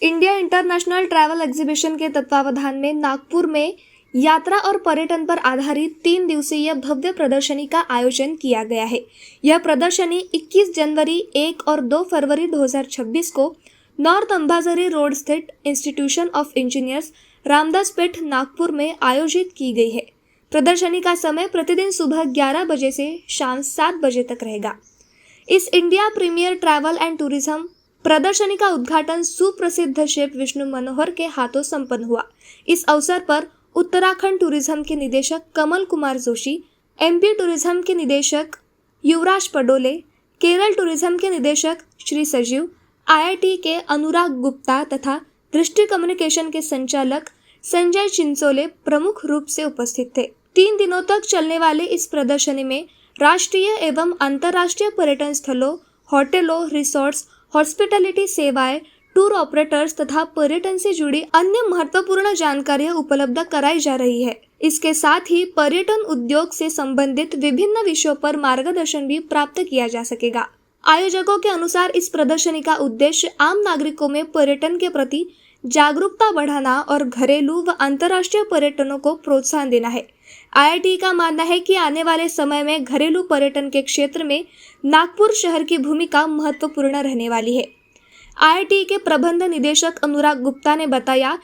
India international travel exhibition के तत्वावधान में नागपुर में यात्रा और पर्यटन पर आधारित 3 दिवसीय भव्य प्रदर्शनी का आयोजन किया गया है। यह प्रदर्शनी 21 जनवरी 1 और 2 फरवरी 2026 को नॉर्थ अंबाझरी रोड स्थित institution of engineers Ramdaspeth Nagpur में आयोजित की गई है। प्रदर्शनी का समय प्रतिदिन सुबह 11 बजे से शाम 7 बजे तक रहेगा। इस India premier travel and tourism प्रदर्शनी का उद्घाटन सुप्रसिद्ध शेफ विष्णु मनोहर के हाथों संपन्न हुआ। इस अवसर पर उत्तराखंड टूरिज्म के निदेशक कमल कुमार जोशी, एमपी टूरिज्म के निदेशक युवराज पडोले, केरल टूरिज्म के निदेशक श्री सजीव, आईआईटी के अनुराग गुप्ता तथा दृष्टि कम्युनिकेशन के संचालक संजय चिंचोले प्रमुख रूप से उपस्थित थे। 3 दिनों तक चलने वाले इस प्रदर्शनी में राष्ट्रीय एवं अंतर्राष्ट्रीय पर्यटन स्थलों, होटलों, रिसोर्ट्स, हॉस्पिटैलिटी सेवाएं, टूर ऑपरेटर्स तथा पर्यटन से जुड़ी अन्य महत्वपूर्ण जानकारियां उपलब्ध कराई जा रही है। इसके साथ ही पर्यटन उद्योग से संबंधित विभिन्न विषयों पर मार्गदर्शन भी प्राप्त किया जा सकेगा। आयोजकों के अनुसार इस प्रदर्शनी का उद्देश्य आम नागरिकों में पर्यटन के प्रति जागरूकता बढ़ाना और घरेलू व अंतर्राष्ट्रीय पर्यटनों को प्रोत्साहन देना है। आईआईटी का मानना है कि आने वाले समय में घरेलू पर्यटन के क्षेत्र में नागपुर शहर की भूमिका महत्वपूर्ण रहने वाली है। आईआईटी के प्रबंध निदेशक अनुराग गुप्ता ने बताया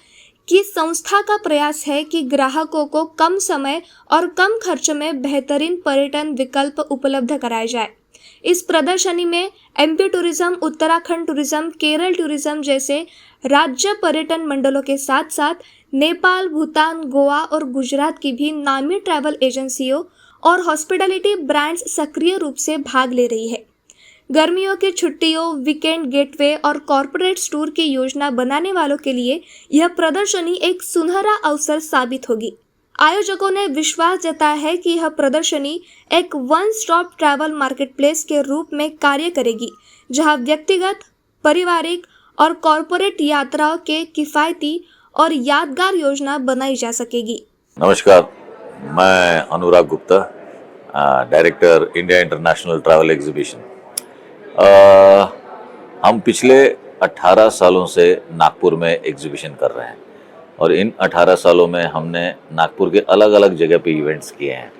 कि संस्था का प्रयास है कि ग्राहकों को कम समय और कम खर्च में बेहतरीन पर्यटन विकल्प उपलब्ध कराए जाए। इस प्रदर्शनी में MP tourism, Uttarakhand tourism, Kerala tourism जैसे राज्य पर्यटन मंडलों के साथ साथ नेपाल, भूटान, गोवा और गुजरात की भी नामी ट्रैवल एजेंसियों और हॉस्पिटैलिटी ब्रांड्स सक्रिय रूप से भाग ले रही है। गर्मियों की छुट्टियों, वीकेंड गेटवे और कॉरपोरेट टूर की योजना बनाने वालों के लिए यह प्रदर्शनी एक सुनहरा अवसर साबित होगी। आयोजकों ने विश्वास जताया है कि यह प्रदर्शनी एक वन स्टॉप ट्रैवल मार्केटप्लेस के रूप में कार्य करेगी, जहां व्यक्तिगत, पारिवारिक और कॉरपोरेट यात्राओं के किफायती और यादगार योजना बनाई जा सकेगी। नमस्कार, मैं Anurag Gupta, director India international travel exhibition. हम पिछले 18 सालों से नागपुर में एग्जीबिशन कर रहे हैं और इन 18 सालों में हमने नागपुर के अलग अलग जगह पे इवेंट्स किए हैं।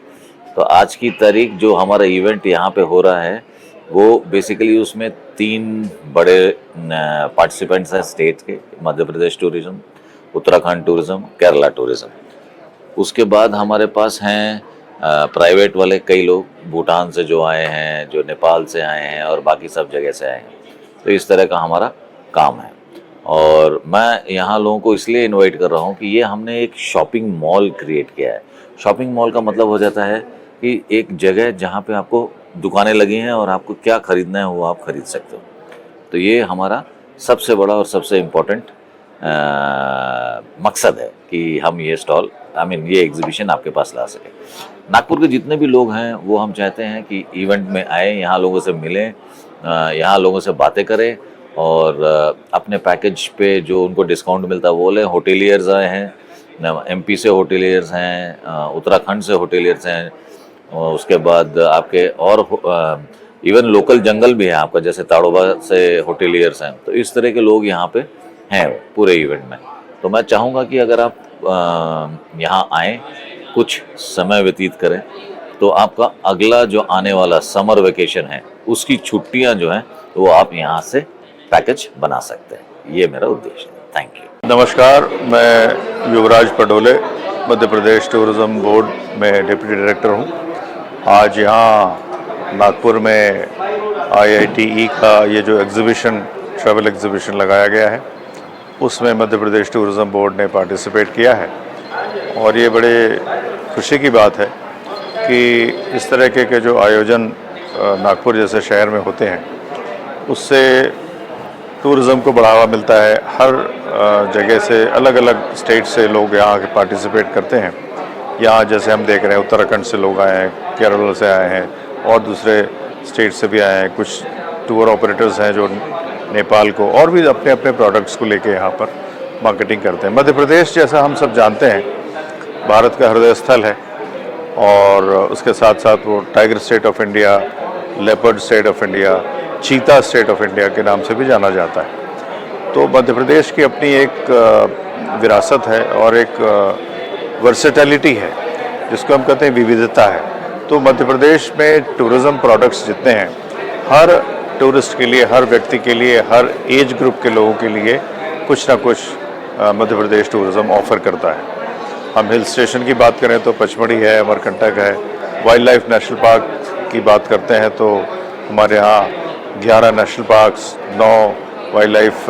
तो आज की तारीख जो हमारा इवेंट यहाँ पे हो रहा है वो बेसिकली उसमें 3 बड़े पार्टिसिपेंट्स हैं स्टेट के, Madhya Pradesh tourism, Uttarakhand tourism, Kerala tourism. उसके बाद हमारे पास हैं प्राइवेट वाले कई लोग, भूटान से जो आए हैं, जो नेपाल से आए हैं और बाकी सब जगह से आए हैं। तो इस तरह का हमारा काम है और मैं यहाँ लोगों को इसलिए इनवाइट कर रहा हूँ कि ये हमने एक शॉपिंग मॉल क्रिएट किया है। शॉपिंग मॉल का मतलब हो जाता है कि एक जगह जहाँ पे आपको दुकानें लगी हैं और आपको क्या खरीदना है वो आप खरीद सकते हो। तो ये हमारा सबसे बड़ा और सबसे इम्पोर्टेंट मकसद है कि हम ये स्टॉल ये एग्जीबिशन आपके पास ला सके। नागपुर के जितने भी लोग हैं वो हम चाहते हैं कि इवेंट में आए, यहाँ लोगों से मिलें, यहाँ लोगों से बातें करें और अपने पैकेज पे जो उनको डिस्काउंट मिलता है वो लें। होटेलियर्स आए हैं, एमपी से होटेलियर्स हैं, उत्तराखंड से होटेलियर्स हैं, उसके बाद आपके और इवन लोकल जंगल भी है आपका, जैसे ताड़ोबा से होटेलियर्स हैं। तो इस तरह के लोग यहाँ पे हैं पूरे इवेंट में। तो मैं चाहूँगा कि अगर आप यहाँ आएँ, कुछ समय व्यतीत करें, तो आपका अगला जो आने वाला समर वेकेशन है उसकी छुट्टियाँ जो हैं वो आप यहाँ से पैकेज बना सकते हैं। ये मेरा उद्देश्य है। Thank you. नमस्कार, मैं युवराज पडोले, मध्य प्रदेश टूरिज्म बोर्ड में डिप्टी डायरेक्टर हूँ। आज यहाँ नागपुर में IITE का ये जो एग्जीबिशन, ट्रैवल एग्जीबिशन लगाया गया है, उसमें मध्य प्रदेश टूरिज्म बोर्ड ने पार्टिसिपेट किया है और ये बड़े खुशी की बात है कि इस तरह के जो आयोजन नागपुर जैसे शहर में होते हैं उससे टूरिज़्म को बढ़ावा मिलता है। हर जगह से, अलग अलग स्टेट से लोग यहाँ के पार्टिसिपेट करते हैं। यहाँ जैसे हम देख रहे हैं उत्तराखंड से लोग आए हैं, केरल से आए हैं और दूसरे स्टेट से भी आए हैं। कुछ टूर ऑपरेटर्स हैं जो नेपाल को और भी अपने अपने प्रोडक्ट्स को लेके यहाँ पर मार्केटिंग करते हैं। मध्य प्रदेश, जैसा हम सब जानते हैं, भारत का हृदय स्थल है और उसके साथ साथ वो tiger state of India, leopard state of India, चीता स्टेट ऑफ इंडिया के नाम से भी जाना जाता है। तो मध्य प्रदेश की अपनी एक विरासत है और एक वर्सेटैलिटी है, जिसको हम कहते हैं विविधता है। तो मध्य प्रदेश में टूरिज़्म प्रोडक्ट्स जितने हैं, हर टूरिस्ट के लिए, हर व्यक्ति के लिए, हर एज ग्रुप के लोगों के लिए कुछ ना कुछ मध्य प्रदेश टूरिज़्म ऑफ़र करता है। हम हिल स्टेशन की बात करें तो पचमढ़ी है, अमरकंटक है। वाइल्ड लाइफ नेशनल पार्क की बात करते हैं तो हमारे यहाँ 11 national parks, 9 wild life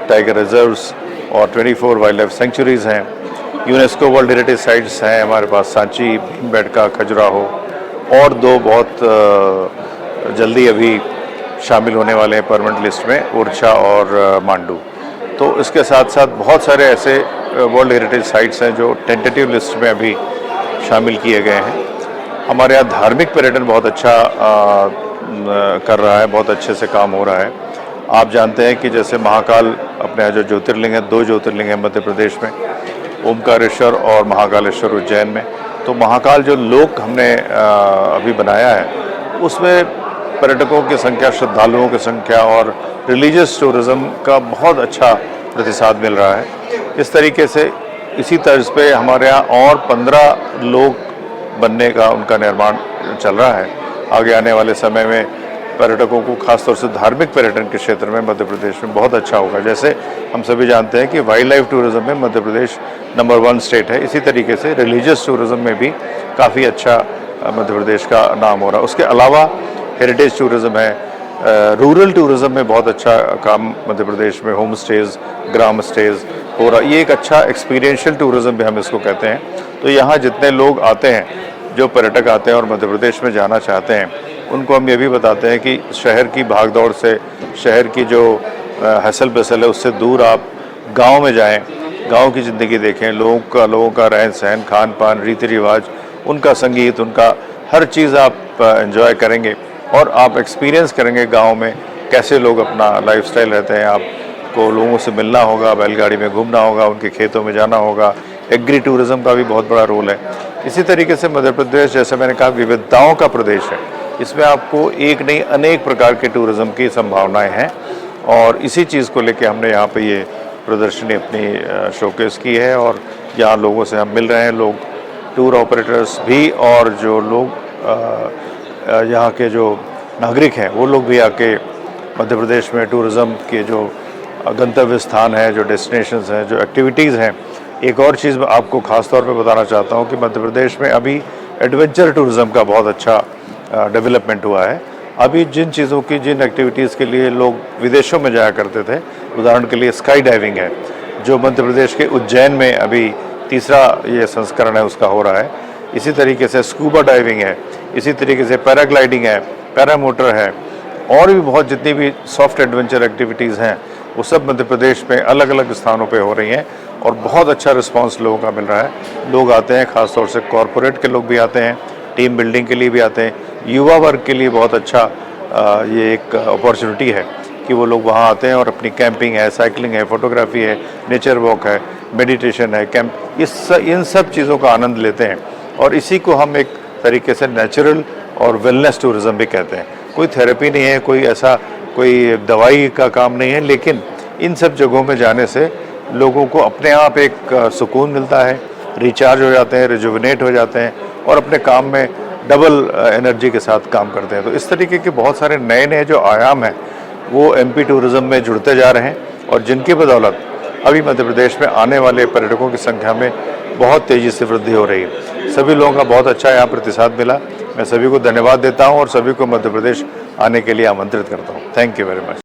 tiger reserves और 24 वाइल्ड लाइफ सेंचुरीज़ हैं। यूनेस्को वर्ल्ड हेरिटेज साइट्स हैं हमारे पास, सांची, भीमबेटका, खजुराहो, और 2 बहुत जल्दी अभी शामिल होने वाले हैं परमानेंट लिस्ट में, ओरछा और मांडू। तो इसके साथ साथ बहुत सारे ऐसे वर्ल्ड हेरिटेज साइट्स हैं जो टेंटेटिव लिस्ट में अभी शामिल किए गए हैं। हमारे यहाँ धार्मिक पर्यटन बहुत अच्छा कर रहा है, बहुत अच्छे से काम हो रहा है। आप जानते हैं कि जैसे महाकाल, अपने यहाँ जो ज्योतिर्लिंग है, 2 ज्योतिर्लिंग हैं मध्य प्रदेश में, ओमकारेश्वर और महाकालेश्वर उज्जैन में। तो महाकाल जो लोक हमने अभी बनाया है, उसमें पर्यटकों की संख्या, श्रद्धालुओं की संख्या और रिलीजियस टूरिज़्म का बहुत अच्छा प्रतिसाद मिल रहा है। इस तरीके से इसी तर्ज पे हमारे यहाँ और 15 लोक बनने का उनका निर्माण चल रहा है। आगे आने वाले समय में पर्यटकों को खासतौर से धार्मिक पर्यटन के क्षेत्र में मध्य प्रदेश में बहुत अच्छा होगा। जैसे हम सभी जानते हैं कि वाइल्ड लाइफ टूरिज़्म में मध्य प्रदेश नंबर 1 स्टेट है, इसी तरीके से रिलीजियस टूरिज़्म में भी काफ़ी अच्छा मध्य प्रदेश का नाम हो रहा है। उसके अलावा हेरिटेज टूरिज़्म है, रूरल टूरिज़्म में बहुत अच्छा काम मध्य प्रदेश में, होम स्टेज, ग्राम स्टेज हो रहा। ये एक अच्छा एक्सपीरियंशियल टूरिज़्म भी हम इसको कहते हैं। तो यहाँ जितने लोग आते हैं, जो पर्यटक आते हैं और मध्य प्रदेश में जाना चाहते हैं, उनको हम ये भी बताते हैं कि शहर की भागदौड़ से, शहर की जो हसल बसल है, उससे दूर आप गांव में जाएं, गांव की ज़िंदगी देखें, लोगों का रहन सहन, खान पान, रीति रिवाज, उनका संगीत, उनका हर चीज़ आप एंजॉय करेंगे और आप एक्सपीरियंस करेंगे गांव में कैसे लोग अपना लाइफस्टाइल रहते हैं। आपको लोगों से मिलना होगा, बैलगाड़ी में घूमना होगा, उनके खेतों में जाना होगा। एग्री टूरिज़्म का भी बहुत बड़ा रोल है। इसी तरीके से मध्य प्रदेश, जैसे मैंने कहा, विविधताओं का प्रदेश है। इसमें आपको एक नहीं अनेक प्रकार के टूरिज़्म की संभावनाएं हैं और इसी चीज़ को लेकर हमने यहाँ पे ये प्रदर्शनी अपनी शोकेस की है और यहाँ लोगों से हम मिल रहे हैं। लोग, टूर ऑपरेटर्स भी, और जो लोग यहाँ के जो नागरिक हैं, वो लोग भी आके मध्य प्रदेश में टूरिज़्म के जो गंतव्य स्थान है, जो डेस्टिनेशंस हैं, जो एक्टिविटीज़ हैं। एक और चीज़ मैं आपको ख़ास तौर पे बताना चाहता हूँ कि मध्य प्रदेश में अभी एडवेंचर टूरिज़्म का बहुत अच्छा डेवलपमेंट हुआ है। अभी जिन चीज़ों की, जिन एक्टिविटीज़ के लिए लोग विदेशों में जाया करते थे, उदाहरण के लिए स्काई डाइविंग है, जो मध्य प्रदेश के उज्जैन में अभी 3रा ये संस्करण है उसका हो रहा है। इसी तरीके से स्कूबा डाइविंग है, इसी तरीके से पैराग्लाइडिंग है, पैरामोटर है, और भी बहुत जितनी भी सॉफ्ट एडवेंचर एक्टिविटीज़ हैं, वो सब मध्य प्रदेश में अलग अलग स्थानों पे हो रही हैं और बहुत अच्छा रिस्पांस लोगों का मिल रहा है। लोग आते हैं, ख़ासतौर से कॉरपोरेट के लोग भी आते हैं, टीम बिल्डिंग के लिए भी आते हैं, युवा वर्ग के लिए बहुत अच्छा ये एक अपॉर्चुनिटी है कि वो लोग वहाँ आते हैं और अपनी कैंपिंग है, साइकिलिंग है, फोटोग्राफी है, नेचर वॉक है, मेडिटेशन है, कैंप, इन सब चीज़ों का आनंद लेते हैं। और इसी को हम एक तरीके से नेचुरल और वेलनेस टूरिज़्म भी कहते हैं। कोई थेरेपी नहीं है, कोई ऐसा कोई दवाई का काम नहीं है, लेकिन इन सब जगहों में जाने से लोगों को अपने आप एक सुकून मिलता है, रिचार्ज हो जाते हैं, रिजुविनेट हो जाते हैं और अपने काम में डबल एनर्जी के साथ काम करते हैं। तो इस तरीके के बहुत सारे नए नए जो आयाम हैं, वो एमपी टूरिज़्म में जुड़ते जा रहे हैं और जिनकी बदौलत अभी मध्य प्रदेश में आने वाले पर्यटकों की संख्या में बहुत तेज़ी से वृद्धि हो रही है। सभी लोगों का बहुत अच्छा यहाँ प्रतिसाद मिला। मैं सभी को धन्यवाद देता हूँ और सभी को मध्य प्रदेश आने के लिए आमंत्रित करता हूँ। Thank you very much.